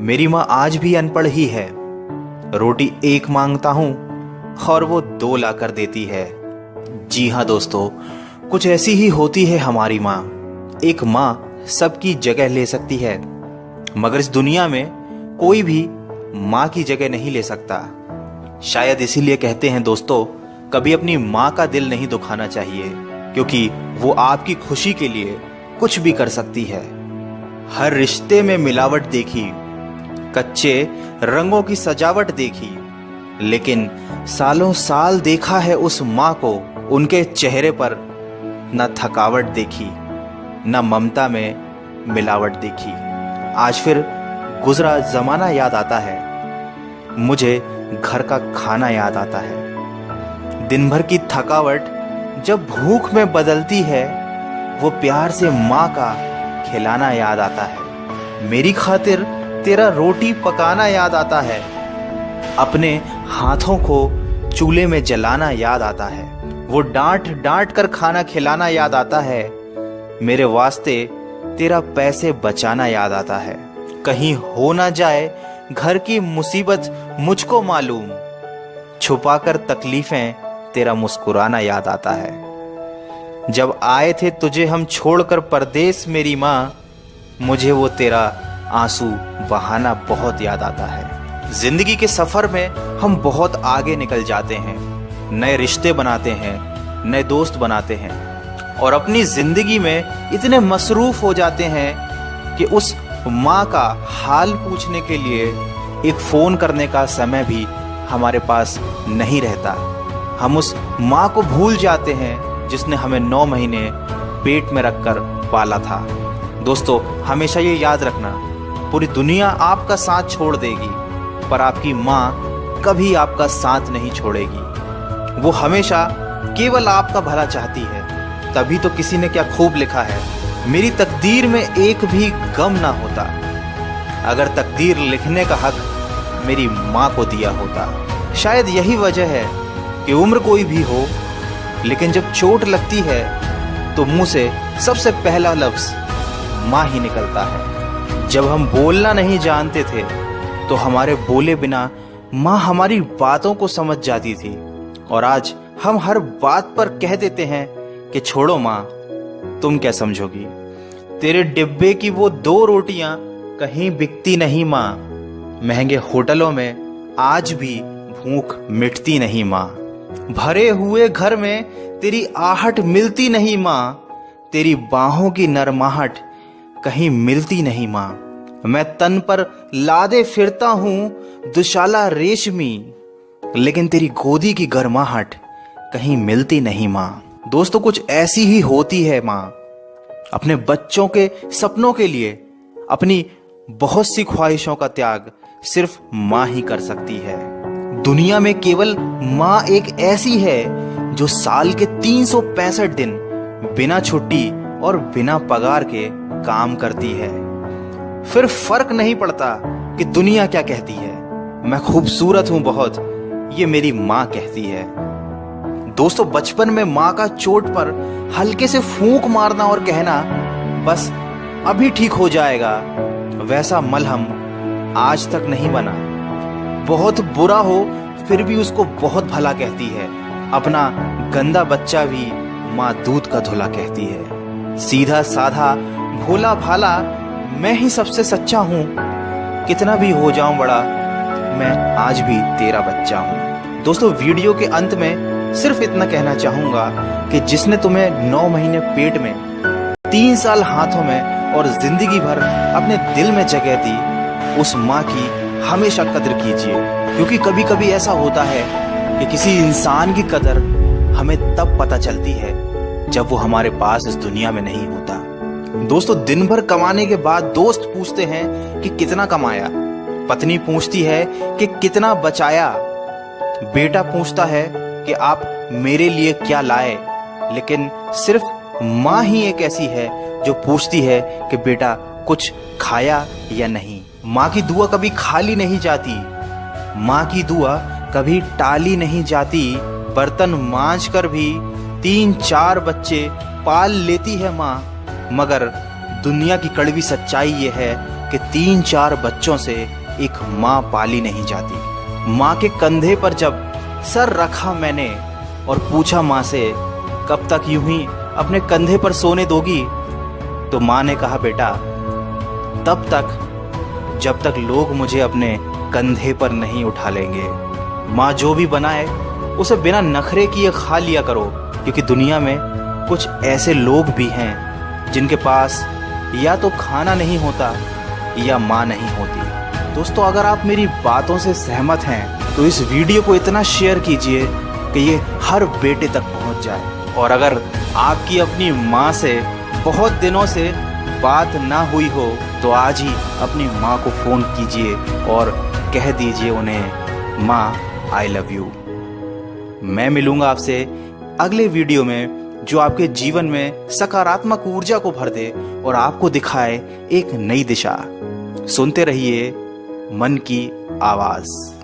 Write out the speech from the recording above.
मेरी माँ आज भी अनपढ़ ही है। रोटी एक मांगता हूँ और वो 2 ला कर देती है। जी हाँ दोस्तों, कुछ ऐसी ही होती है हमारी माँ। एक माँ सबकी जगह ले सकती है, मगर इस दुनिया में कोई भी माँ की जगह नहीं ले सकता। शायद इसीलिए कहते हैं दोस्तों, कभी अपनी माँ का दिल नहीं दुखाना चाहिए, क्योंकि वो आपकी खुशी के लिए कुछ भी कर सकती है। हर रिश्ते में मिलावट देखी, कच्चे रंगों की सजावट देखी, लेकिन सालों साल देखा है उस माँ को, उनके चेहरे पर न थकावट देखी, न ममता में मिलावट देखी। आज फिर गुजरा जमाना याद आता है, मुझे घर का खाना याद आता है। दिन भर की थकावट जब भूख में बदलती है, वो प्यार से माँ का खिलाना याद आता है। मेरी खातिर तेरा रोटी पकाना याद आता है, अपने हाथों को चूल्हे में जलाना याद आता है। वो डांट डांट कर खाना खिलाना याद आता है, मेरे वास्ते तेरा पैसे बचाना याद आता है। कहीं हो ना जाए घर की मुसीबत मुझको मालूम, छुपाकर तकलीफें तेरा मुस्कुराना याद आता है। जब आए थे तुझे हम छोड़कर परदेस मेरी माँ, मुझे वो तेरा आंसू बहाना बहुत याद आता है। जिंदगी के सफर में हम बहुत आगे निकल जाते हैं, नए रिश्ते बनाते हैं, नए दोस्त बनाते हैं और अपनी जिंदगी में इतने मसरूफ हो जाते हैं कि उस माँ का हाल पूछने के लिए एक फोन करने का समय भी हमारे पास नहीं रहता। हम उस माँ को भूल जाते हैं जिसने हमें 9 महीने पेट में रखकर पाला था। दोस्तों, हमेशा ये याद रखना, पूरी दुनिया आपका साथ छोड़ देगी, पर आपकी माँ कभी आपका साथ नहीं छोड़ेगी। वो हमेशा केवल आपका भला चाहती है। तभी तो किसी ने क्या खूब लिखा है, मेरी तकदीर में एक भी गम ना होता, अगर तकदीर लिखने का हक मेरी माँ को दिया होता। शायद यही वजह है कि उम्र कोई भी हो, लेकिन जब चोट लगती है तो मुंह से सबसे पहला लफ्ज माँ ही निकलता है। जब हम बोलना नहीं जानते थे तो हमारे बोले बिना माँ हमारी बातों को समझ जाती थी, और आज हम हर बात पर कह देते हैं कि छोड़ो माँ, तुम क्या समझोगी। तेरे डिब्बे की वो 2 रोटियां कहीं बिकती नहीं माँ, महंगे होटलों में आज भी भूख मिटती नहीं माँ। भरे हुए घर में तेरी आहट मिलती नहीं माँ, तेरी बाहों की नरमाहट कहीं मिलती नहीं माँ। मैं तन पर लादे फिरता हूँ दुशाला रेशमी, लेकिन तेरी गोदी की गर्माहट कहीं मिलती नहीं माँ। दोस्तों, कुछ ऐसी ही होती है माँ। अपने बच्चों के सपनों के लिए अपनी बहुत सी ख्वाहिशों का त्याग सिर्फ माँ ही कर सकती है। दुनिया में केवल माँ एक ऐसी है जो साल के 365 दिन बिना छुट्टी और बिना पगार के काम करती है। फिर फर्क नहीं पड़ता कि दुनिया क्या कहती है, मैं खूबसूरत हूं बहुत, ये मेरी माँ कहती है। दोस्तों, बचपन में माँ का चोट पर हल्के से फूंक मारना और कहना बस अभी ठीक हो जाएगा, वैसा मलहम आज तक नहीं बना। बहुत बुरा हो फिर भी उसको बहुत भला कहती है। अपना गंदा बच्चा भी माँ दूध का धुला कहती है। सीधा साधा भोला भाला मैं ही सबसे सच्चा हूँ, कितना भी हो जाऊं बड़ा, मैं आज भी तेरा बच्चा हूँ। दोस्तों, वीडियो के अंत में सिर्फ इतना कहना चाहूंगा कि जिसने तुम्हें 9 महीने पेट में, 3 साल हाथों में और जिंदगी भर अपने दिल में जगह दी, उस माँ की हमेशा कदर कीजिए, क्योंकि कभी कभी ऐसा होता है कि किसी इंसान की कदर हमें तब पता चलती है जब वो हमारे पास इस दुनिया में नहीं होता। दोस्तों, दिन भर कमाने के बाद दोस्त पूछते हैं कि कितना कमाया, पत्नी पूछती है कि कितना बचाया, बेटा पूछता है कि आप मेरे लिए क्या लाए, लेकिन सिर्फ माँ ही एक ऐसी है जो पूछती है कि बेटा कुछ खाया या नहीं। माँ की दुआ कभी खाली नहीं जाती, माँ की दुआ कभी टाली नहीं जाती। बर्तन मांज कर भी 3-4 बच्चे पाल लेती है माँ, मगर दुनिया की कड़वी सच्चाई ये है कि 3-4 बच्चों से एक माँ पाली नहीं जाती। माँ के कंधे पर जब सर रखा मैंने और पूछा माँ से कब तक यूं ही अपने कंधे पर सोने दोगी, तो माँ ने कहा बेटा तब तक जब तक लोग मुझे अपने कंधे पर नहीं उठा लेंगे। माँ जो भी बनाए उसे बिना नखरे किए खा लिया करो, क्योंकि दुनिया में कुछ ऐसे लोग भी हैं जिनके पास या तो खाना नहीं होता या माँ नहीं होती। दोस्तों, अगर आप मेरी बातों से सहमत हैं तो इस वीडियो को इतना शेयर कीजिए कि ये हर बेटे तक पहुंच जाए। और अगर आपकी अपनी माँ से बहुत दिनों से बात ना हुई हो तो आज ही अपनी माँ को फ़ोन कीजिए और कह दीजिए उन्हें माँ आई लव यू। मैं मिलूँगा आपसे अगले वीडियो में जो आपके जीवन में सकारात्मक ऊर्जा को भर दे और आपको दिखाए एक नई दिशा। सुनते रहिए मन की आवाज़।